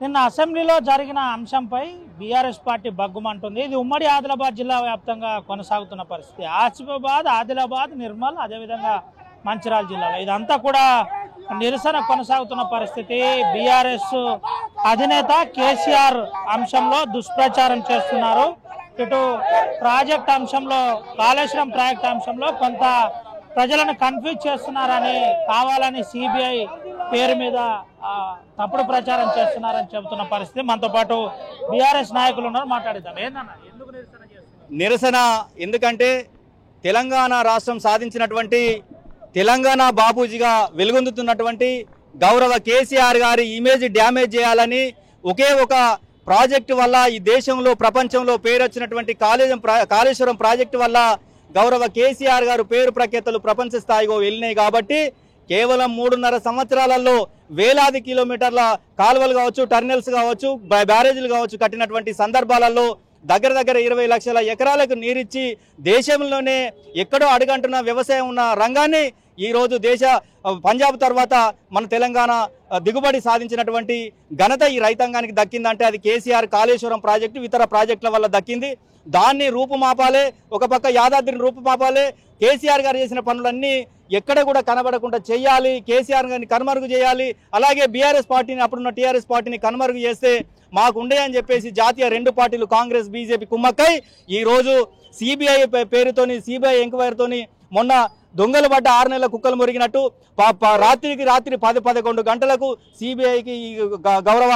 నిన్న అసెంబ్లీలో జరిగిన అంశంపై బీఆర్ఎస్ పార్టీ బగ్గుమంటుంది. ఇది ఉమ్మడి ఆదిలాబాద్ జిల్లా వ్యాప్తంగా కొనసాగుతున్న పరిస్థితి. ఆసిఫాబాద్, ఆదిలాబాద్, నిర్మల్, అదేవిధంగా మంచిర్యాల జిల్లాలో ఇదంతా కూడా నిరసన కొనసాగుతున్న పరిస్థితి. బీఆర్ఎస్ అధినేత కేసీఆర్ అంశంలో దుష్ప్రచారం చేస్తున్నారు. ఇటు ప్రాజెక్ట్ అంశంలో, కాళేశ్వరం ప్రాజెక్ట్ అంశంలో కొంత ప్రజలను కన్ఫ్యూజ్ చేస్తున్నారని, కావాలని సిబిఐ పేరు మీద తప్పుడు ప్రచారం చేస్తున్నారని చెబుతున్న పరిస్థితి. మనతో పాటు బీఆర్ఎస్ నాయకులు ఉన్నారు, మాట్లాడిద్దాం. ఏందన్నా, ఎందుకు నిరసన చేస్తున్నారు? నిరసన ఎందుకంటే తెలంగాణ రాష్ట్రం సాధించినటువంటి, తెలంగాణ బాపూజీగా వెలుగొందుతున్నటువంటి గౌరవ కేసీఆర్ గారి ఇమేజ్ డ్యామేజ్ చేయాలని ఒకే ఒక ప్రాజెక్టు వల్ల ఈ దేశంలో, ప్రపంచంలో పేరు వచ్చినటువంటి కాళేశ్వరం ప్రాజెక్టు వల్ల గౌరవ కేసీఆర్ గారు పేరు ప్రఖ్యాతలు ప్రపంచ స్థాయిలో వెళ్ళినాయి. కాబట్టి కేవలం 3.5 సంవత్సరాలలో వేలాది కిలోమీటర్ల కాలువలు కావచ్చు, టర్నల్స్ కావచ్చు, బ్యారేజీలు కావచ్చు కట్టినటువంటి సందర్భాలలో దగ్గర 20 లక్షల ఎకరాలకు నీరిచ్చి దేశంలోనే ఎక్కడో అడుగంటున్న వ్యవసాయం ఉన్న రంగాన్ని ఈరోజు పంజాబ్ తర్వాత మన తెలంగాణ దిగుబడి సాధించినటువంటి ఘనత ఈ రైతాంగానికి దక్కిందంటే అది కేసీఆర్ కాళేశ్వరం ప్రాజెక్టు, ఇతర ప్రాజెక్టుల వల్ల దక్కింది. దాన్ని రూపుమాపాలే, ఒక పక్క యాదాద్రిని రూపుమాపాలే. కేసీఆర్ గారు చేసిన పనులన్నీ ఎక్కడ కూడా కనబడకుండా చేయాలి, కేసీఆర్ గారిని కనుమరుగు చేయాలి. అలాగే బీఆర్ఎస్ పార్టీని, అప్పుడున్న టీఆర్ఎస్ పార్టీని కనుమరుగు చేస్తే మాకుండే అని చెప్పేసి జాతీయ 2 పార్టీలు కాంగ్రెస్, బీజేపీ కుమ్మక్కై ఈరోజు సిబిఐ పేరుతోని, సిబిఐ ఎంక్వైరీతోని మొన్న దొంగలు పడ్డ 6 నెలల కుక్కలు మురిగినట్టు రాత్రికి రాత్రి 10-11 గంటలకు సిబిఐకి గౌరవ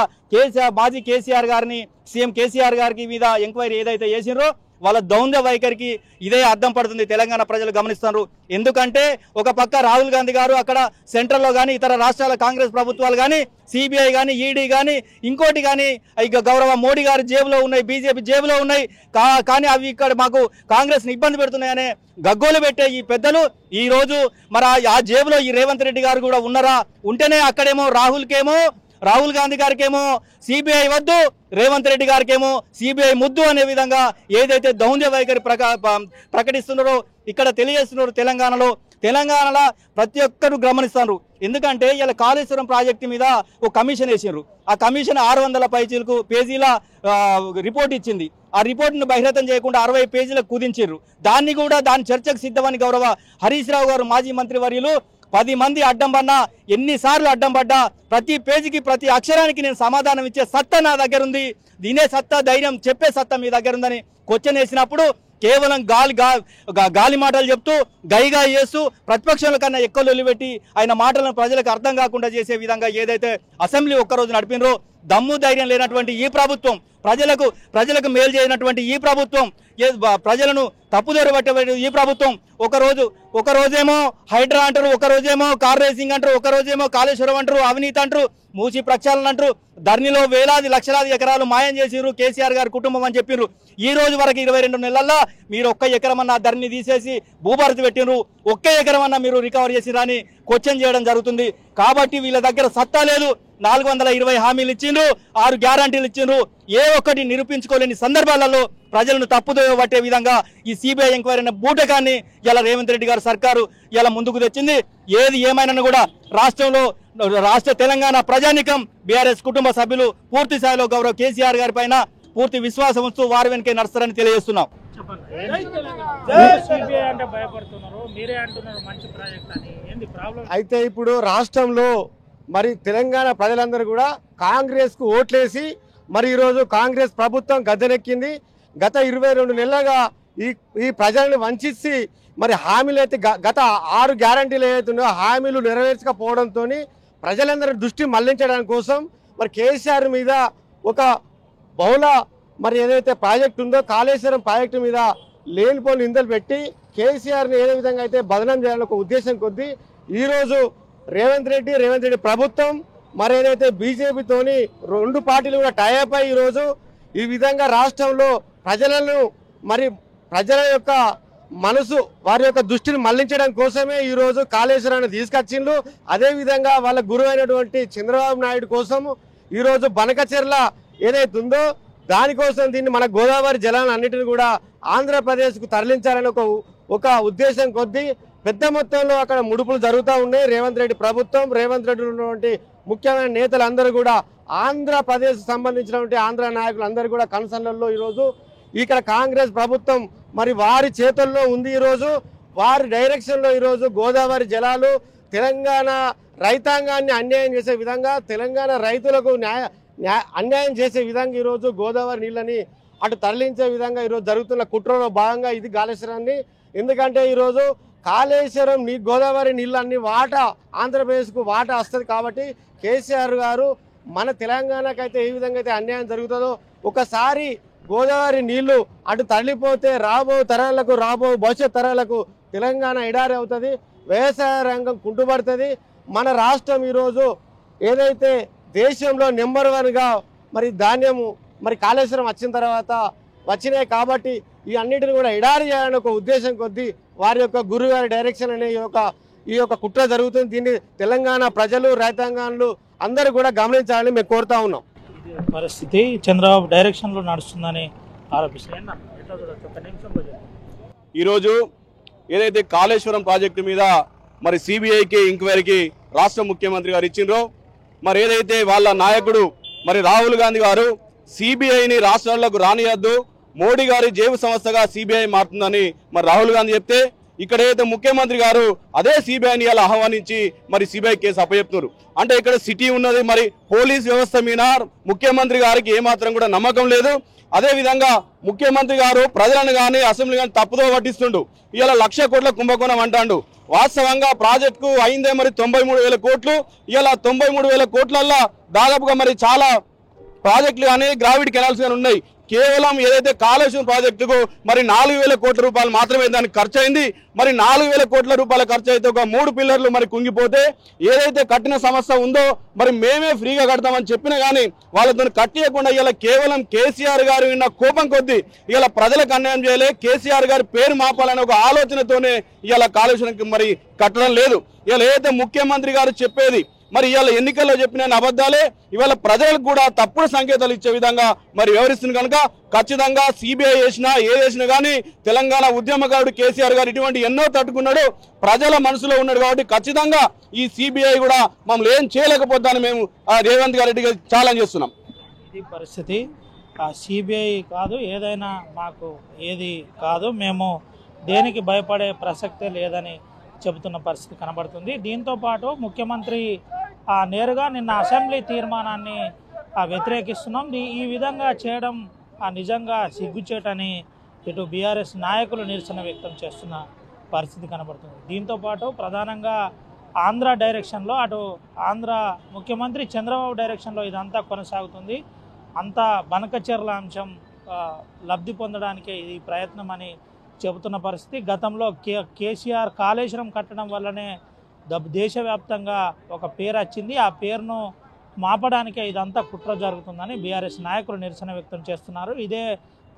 మాజీ కేసీఆర్ గారిని, సీఎం కేసీఆర్ గారికి మీద ఎంక్వైరీ ఏదైతే చేసినారో వాళ్ళ దౌంద్య వైఖరికి ఇదే అర్థం పడుతుంది. తెలంగాణ ప్రజలు గమనిస్తున్నారు. ఎందుకంటే ఒక పక్క రాహుల్ గాంధీ గారు అక్కడ సెంట్రల్లో కానీ, ఇతర రాష్ట్రాల కాంగ్రెస్ ప్రభుత్వాలు కానీ, సిబిఐ కానీ, ఈడీ కానీ, ఇంకోటి కానీ ఇక గౌరవ మోడీ గారి జేబులో ఉన్నాయి, బీజేపీ జేబులో ఉన్నాయి. కానీ అవి ఇక్కడ మాకు కాంగ్రెస్ని ఇబ్బంది పెడుతున్నాయనే గగ్గోలు పెట్టే ఈ పెద్దలు ఈరోజు మరి ఆ జేబులో ఈ రేవంత్ రెడ్డి గారు కూడా ఉన్నారా? ఉంటేనే అక్కడేమో రాహుల్ గాంధీ గారికేమో సిబిఐ వద్దు, రేవంత్ రెడ్డి గారికేమో సిబిఐ ముద్దు అనే విధంగా ఏదైతే దౌంద్య వైఖరి ప్రకటిస్తున్నారో ఇక్కడ తెలియజేస్తున్నారు. తెలంగాణలో ప్రతి ఒక్కరు గమనిస్తున్నారు. ఎందుకంటే ఇలా కాళేశ్వరం ప్రాజెక్టు మీద ఒక కమిషన్ వేసారు. ఆ కమిషన్ 600 పేజీల రిపోర్ట్ ఇచ్చింది. ఆ రిపోర్ట్ను బహిర్గతం చేయకుండా 60 పేజీలకు కుదించారు. దాని చర్చకు సిద్ధమని గౌరవ హరీష్ రావు గారు, మాజీ మంత్రి వర్యులు 10 మంది అడ్డం పడినా, ఎన్నిసార్లు అడ్డం పడ్డా ప్రతి పేజీకి, ప్రతి అక్షరానికి నేను సమాధానం ఇచ్చే సత్తా నా దగ్గర ఉంది, దీనే సత్తా, ధైర్యం చెప్పే సత్తా మీ దగ్గర ఉందని క్వశ్చన్ వేసినప్పుడు కేవలం గాలి మాటలు చెప్తూ, గైగా చేస్తూ, ప్రతిపక్షాల కన్నా ఎక్కువ లొల్లిపెట్టి ఆయన మాటలను ప్రజలకు అర్థం కాకుండా చేసే విధంగా ఏదైతే అసెంబ్లీ ఒక్కరోజు నడిపినరో, దమ్ము ధైర్యం లేనటువంటి ఈ ప్రభుత్వం, ప్రజలకు మేలు చేయనటువంటి ఈ ప్రభుత్వం, ప్రజలను తప్పుదోవ పట్టే ఈ ప్రభుత్వం ఒకరోజేమో హైడ్రా అంటారు, ఒకరోజేమో కార్ రేసింగ్ అంటారు, ఒకరోజేమో కాళేశ్వరం అంటారు, అవినీతి అంటారు, మూసి ప్రక్షాళన అంటారు, ధరణిలో వేలాది లక్షలాది ఎకరాలు మాయం చేసిరు కేసీఆర్ గారి కుటుంబం అని చెప్పిర్రు. ఈ రోజు వరకు 22 నెలల్లో మీరు 1 ఎకరం అన్న ధరణి తీసేసి భూభారతి పెట్టినరు, 1 ఎకరం అన్న మీరు రికవర్ చేసిరని క్వశ్చన్ చేయడం జరుగుతుంది. కాబట్టి వీళ్ళ దగ్గర సత్తా లేదు. 420 హామీలు ఇచ్చిండ్రు, 6 గ్యారంటీలు ఇచ్చిండ్రు. ఏ ఒక్కటి నిరూపించుకోలేని సందర్భాలలో ప్రజలను తప్పుదోవ పట్టే విధంగా ఈ సిబిఐ ఎంక్వైరీ అనే బూటకాన్ని ఇలా రేవంత్ రెడ్డి గారు సర్కారు ఇలా ముందుకు తెచ్చింది. ఏది ఏమైనా కూడా రాష్ట్ర తెలంగాణ ప్రజానికం, బీఆర్ఎస్ కుటుంబ సభ్యులు పూర్తి స్థాయిలో గౌరవ కేసీఆర్ గారి పైన పూర్తి విశ్వాసం ఉంచు వారి వెనకే నడుస్తారని తెలియజేస్తున్నాం. అయితే ఇప్పుడు రాష్ట్రంలో మరి తెలంగాణ ప్రజలందరూ కూడా కాంగ్రెస్ కు ఓట్లేసి మరి ఈరోజు కాంగ్రెస్ ప్రభుత్వం గద్దెనెక్కింది. గత 22 నెలలుగా ఈ ప్రజలను వంచి మరి హామీలు అయితే గత 6 గ్యారంటీలు ఏవైతున్నాయో హామీలు నెరవేర్చకపోవడంతో ప్రజలందరి దృష్టి మళ్లించడానికి కోసం మరి కేసీఆర్ మీద ఒక మరి ఏదైతే ప్రాజెక్టు ఉందో కాళేశ్వరం ప్రాజెక్టు మీద లేనిపోని నిందలు పెట్టి కేసీఆర్ని ఏ విధంగా అయితే బదనం చేయాలని ఒక ఉద్దేశం కొద్దీ ఈరోజు రేవంత్ రెడ్డి ప్రభుత్వం మరి ఏదైతే బీజేపీతోని 2 పార్టీలు కూడా టైఅప్ అయ్యి ఈరోజు ఈ విధంగా రాష్ట్రంలో ప్రజల యొక్క మనసు, వారి యొక్క దృష్టిని మళ్లించడం కోసమే ఈరోజు కాళేశ్వరాన్ని తీసుకొచ్చిండ్రు. అదేవిధంగా వాళ్ళ గురువైనటువంటి చంద్రబాబు నాయుడు కోసం ఈరోజు బనకచెర్ల ఏదైతే ఉందో దానికోసం దీన్ని మన గోదావరి జలాలన్నిటిని కూడా ఆంధ్రప్రదేశ్కు తరలించాలని ఒక ఉద్దేశం కొద్దీ పెద్ద మొత్తంలో అక్కడ ముడుపులు జరుగుతూ ఉన్నాయి. రేవంత్ రెడ్డి ప్రభుత్వం, రేవంత్ రెడ్డి ఉన్నటువంటి ముఖ్యమైన నేతలందరూ కూడా ఆంధ్రప్రదేశ్ సంబంధించినటువంటి ఆంధ్ర నాయకులు అందరూ కూడా కన్సర్న్లలో ఈరోజు ఇక్కడ కాంగ్రెస్ ప్రభుత్వం మరి వారి చేతుల్లో ఉంది. ఈరోజు వారి డైరెక్షన్లో ఈరోజు గోదావరి జలాలు తెలంగాణ రైతాంగాన్ని అన్యాయం చేసే విధంగా, తెలంగాణ రైతులకు అన్యాయం చేసే విధంగా ఈరోజు గోదావరి నీళ్ళని అటు తరలించే విధంగా ఈరోజు జరుగుతున్న కుట్రలో భాగంగా ఇది కాళేశ్వరాన్ని. ఎందుకంటే ఈరోజు కాళేశ్వరం గోదావరి నీళ్ళన్ని వాటా ఆంధ్రప్రదేశ్కు వాటా వస్తుంది కాబట్టి కేసీఆర్ గారు మన తెలంగాణకైతే ఏ విధంగా అయితే అన్యాయం జరుగుతుందో ఒకసారి గోదావరి నీళ్లు అటు తరలిపోతే రాబో భవిష్యత్ తరాలకు తెలంగాణ ఎడారి అవుతుంది, వ్యవసాయ రంగం కుంటుపడుతుంది. మన రాష్ట్రం ఈరోజు ఏదైతే దేశంలో నెంబర్ 1గా మరి ధాన్యము మరి కాళేశ్వరం వచ్చిన తర్వాత వచ్చినాయి కాబట్టి ఈ అన్నిటిని కూడా ఎడారి చేయాలని ఒక ఉద్దేశం కొద్దీ వారి యొక్క గురుగారి డైరెక్షన్ అనే ఈ యొక్క కుట్ర జరుగుతుంది. దీన్ని తెలంగాణ ప్రజలు రైతాంగాలు అందరూ కూడా గమనించాలని మేము కోరుతా ఉన్నాం. పరిస్థితి చంద్రబాబు డైరెక్షన్లో నడుస్తుందని ఆరోపిస్తున్నారు. ఈరోజు ఏదైతే కాళేశ్వరం ప్రాజెక్టు మీద మరి సిబిఐకి ఎంక్వైరీకి రాష్ట్ర ముఖ్యమంత్రి గారు ఇచ్చిండ్రో, మరి ఏదైతే వాళ్ళ నాయకుడు మరి రాహుల్ గాంధీ గారు సిబిఐని రాష్ట్రాలకు రానియద్దు, మోడీ గారి జేబు సంస్థగా సిబిఐ మారుతుందని మరి రాహుల్ గాంధీ చెప్తే, ఇక్కడ ఏదైతే ముఖ్యమంత్రి గారు అదే సిబిఐని ఇలా ఆహ్వానించి మరి సిబిఐ కేసు అప్పచెప్తున్నారు. అంటే ఇక్కడ సిటీ ఉన్నది, మరి పోలీస్ వ్యవస్థ మీద ముఖ్యమంత్రి గారికి ఏమాత్రం కూడా నమ్మకం లేదు. అదేవిధంగా ముఖ్యమంత్రి గారు ప్రజలను కానీ అసెంబ్లీ కానీ తప్పుదో పట్టిస్తుండు. ఇలా 1,00,000 కోట్ల కుంభకోణం అంటాడు. వాస్తవంగా ప్రాజెక్టుకు అయిందే మరి 93,000 కోట్లు. ఇలా 93,000 కోట్లల్లో దాదాపుగా మరి చాలా ప్రాజెక్టులు కానీ గ్రావిటీ కెనాల్స్ కానీ ఉన్నాయి. కేవలం ఏదైతే కాళేశ్వరం ప్రాజెక్టుకు మరి 4,000 కోట్ల రూపాయలు మాత్రమే దానికి ఖర్చు అయింది. మరి 4,000 కోట్ల రూపాయల ఖర్చు అయితే ఒక 3 పిల్లర్లు మరి కుంగిపోతే ఏదైతే కట్టిన సమస్య ఉందో మరి మేమే ఫ్రీగా కడతామని చెప్పినా కానీ వాళ్ళతో కట్టియకుండా ఇలా కేవలం కేసీఆర్ గారు విన్న కోపం కొద్దీ ఇలా ప్రజలకు అన్యాయం చేయలే, కేసీఆర్ గారి పేరు మాపాలనే ఒక ఆలోచనతోనే ఇలా కాళేశ్వరంకి మరి కట్టడం లేదు. ఇలా ఏదైతే ముఖ్యమంత్రి గారు చెప్పేది మరి ఇవాళ ఎన్నికల్లో చెప్పిన అబద్ధాలే ఇవాళ ప్రజలకు కూడా తప్పుడు సంకేతాలు ఇచ్చే విధంగా మరి వ్యవహరిస్తుంది. కనుక ఖచ్చితంగా సిబిఐ చేసినా ఏదేసినా కానీ తెలంగాణ ఉద్యమకారుడు కేసీఆర్ గారు ఇటువంటి ఎన్నో తట్టుకున్నాడు, ప్రజల మనసులో ఉన్నాడు. కాబట్టి ఖచ్చితంగా ఈ సిబిఐ కూడా మమ్మల్ని ఏం చేయలేకపోతాను మేము రేవంత్ గారికి ఛాలెంజ్ చేస్తున్నాం. ఇది పరిస్థితి. సిబిఐ కాదు, ఏదైనా మాకు ఏది కాదు, మేము దేనికి భయపడే ప్రసక్తే లేదని చెబుతున్న పరిస్థితి కనబడుతుంది. దీంతో పాటు ముఖ్యమంత్రి నేరుగా నిన్న అసెంబ్లీ తీర్మానాన్ని వ్యతిరేకిస్తున్నాం, ఈ విధంగా చేయడం నిజంగా సిగ్గుచేటని ఇటు బీఆర్ఎస్ నాయకులు నిరసన వ్యక్తం చేస్తున్న పరిస్థితి కనబడుతుంది. దీంతో పాటు ప్రధానంగా ఆంధ్ర డైరెక్షన్లో అటు ఆంధ్ర ముఖ్యమంత్రి చంద్రబాబు డైరెక్షన్లో ఇదంతా కొనసాగుతుంది. అంతా బనకచెర్ల అంశం లబ్ధి పొందడానికే ఇది ప్రయత్నం అని చెబుతున్న పరిస్థితి. గతంలో కేసీఆర్ కాళేశ్వరం కట్టడం వల్లనే దేశవ్యాప్తంగా ఒక పేరు వచ్చింది. ఆ పేరును మాపడానికే ఇదంతా కుట్ర జరుగుతుందని బీఆర్ఎస్ నాయకులు నిరసన వ్యక్తం చేస్తున్నారు. ఇదే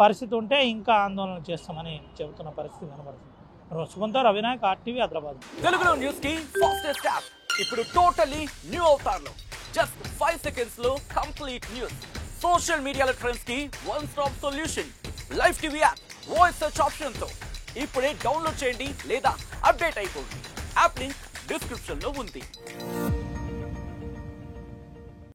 పరిస్థితి ఉంటే ఇంకా ఆందోళన చేస్తామని చెబుతున్న పరిస్థితి కనబడుతుంది. సుగంతో రవినాయక్, RTV, హైదరాబాద్. తెలుగులో న్యూస్ కి ఫాస్టెస్ట్ యాప్ ఇప్పుడు టోటల్లీ న్యూ అవతార్లో జస్ట్ 5 సెకండ్స్ లో కంప్లీట్ న్యూస్. సోషల్ మీడియాలో ట్రెండ్స్ కి one stop solution. Live TV app voice search option తో ఇప్పుడే డౌన్లోడ్ చేయండి లేదా అప్డేట్ అయిపోండి. యాప్ లింక్ డిస్క్రిప్షన్ లో ఉంది.